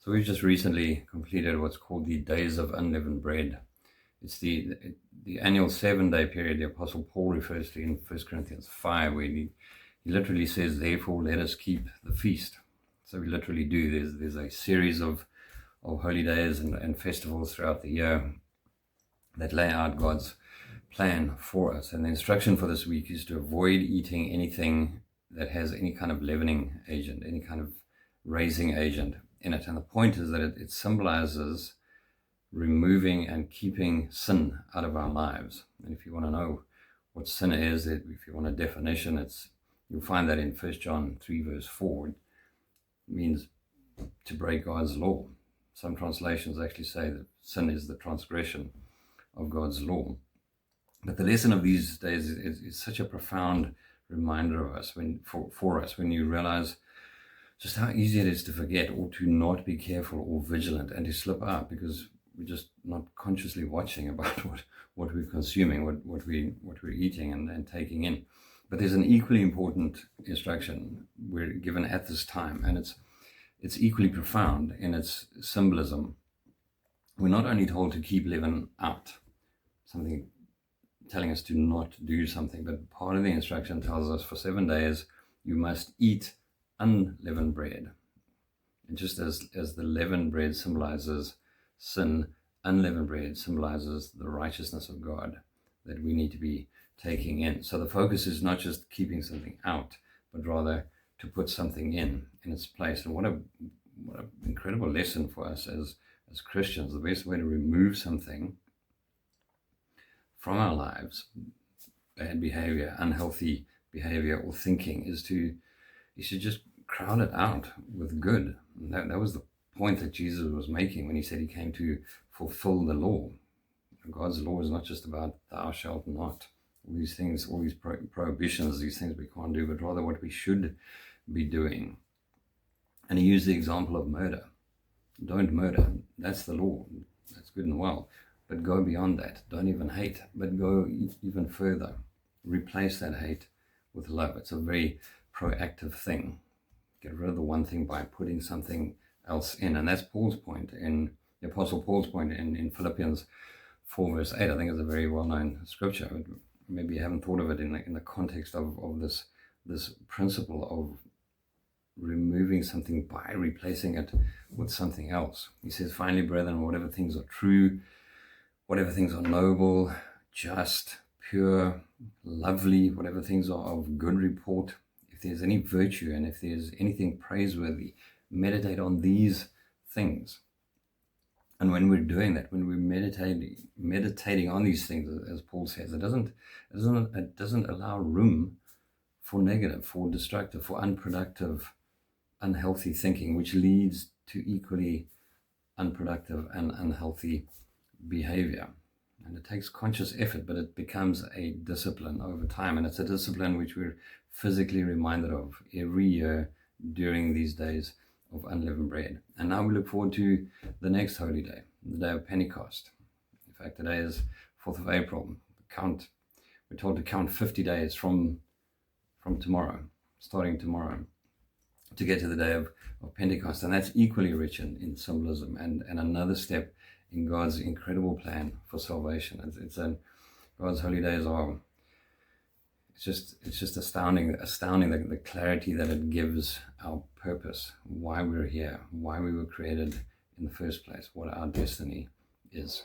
So we've just recently completed what's called the Days of Unleavened Bread. It's the annual 7-day period the Apostle Paul refers to in 1 Corinthians 5, where he literally says, therefore let us keep the feast. So we literally do. There's a series of holy days and festivals throughout the year that lay out God's plan for us. And the instruction for this week is to avoid eating anything that has any kind of leavening agent, any kind of raising agent in it. And the point is that it symbolizes removing and keeping sin out of our lives. And if you want to know what sin is, if you want a definition, you'll find that in 1 John 3 verse 4. It means to break God's law. Some translations actually say that sin is the transgression of God's law. But the lesson of these days is such a profound reminder of us for us when you realize just how easy it is to forget, or to not be careful or vigilant, and to slip out because we're just not consciously watching about what we're consuming, what we're eating and taking in. But there's an equally important instruction we're given at this time, and it's equally profound in its symbolism. We're not only told to keep leaven out, something telling us to not do something, but part of the instruction tells us for 7 days you must eat unleavened bread. And just as the leavened bread symbolizes sin, unleavened bread symbolizes the righteousness of God that we need to be taking in. So the focus is not just keeping something out, but rather to put something in its place. And what an incredible lesson for us as Christians. The best way to remove something from our lives, bad behavior, unhealthy behavior or thinking, is to just crowd it out with good. And that was the point that Jesus was making when he said he came to fulfill the law. God's law is not just about thou shalt not, all these things, all these prohibitions, these things we can't do, but rather what we should be doing. And he used the example of murder. Don't murder. That's the law. That's good and well. But go beyond that. Don't even hate, but go even further. Replace that hate with love. It's a very proactive thing. Get rid of the one thing by putting something else in. And that's Paul's point, in the Apostle Paul's point in Philippians 4 verse 8. I think it's a very well-known scripture. But maybe you haven't thought of it in the context of this principle of removing something by replacing it with something else. He says, finally, brethren, whatever things are true, whatever things are noble, just, pure, lovely, whatever things are of good report, if there's any virtue and if there's anything praiseworthy, meditate on these things. And when we're doing that, when we're meditating on these things, as Paul says, it doesn't allow room for negative, for destructive, for unproductive, unhealthy thinking, which leads to equally unproductive and unhealthy behavior. And it takes conscious effort, but it becomes a discipline over time. And it's a discipline which we're physically reminded of every year during these days of unleavened bread. And now we look forward to the next holy day, the day of Pentecost. In fact, today is 4th of April. We're told to count 50 days from tomorrow, starting tomorrow, to get to the day of Pentecost. And that's equally rich in symbolism and another step in God's incredible plan for salvation. God's holy days are, it's just astounding the clarity that it gives our purpose, why we're here, why we were created in the first place, what our destiny is.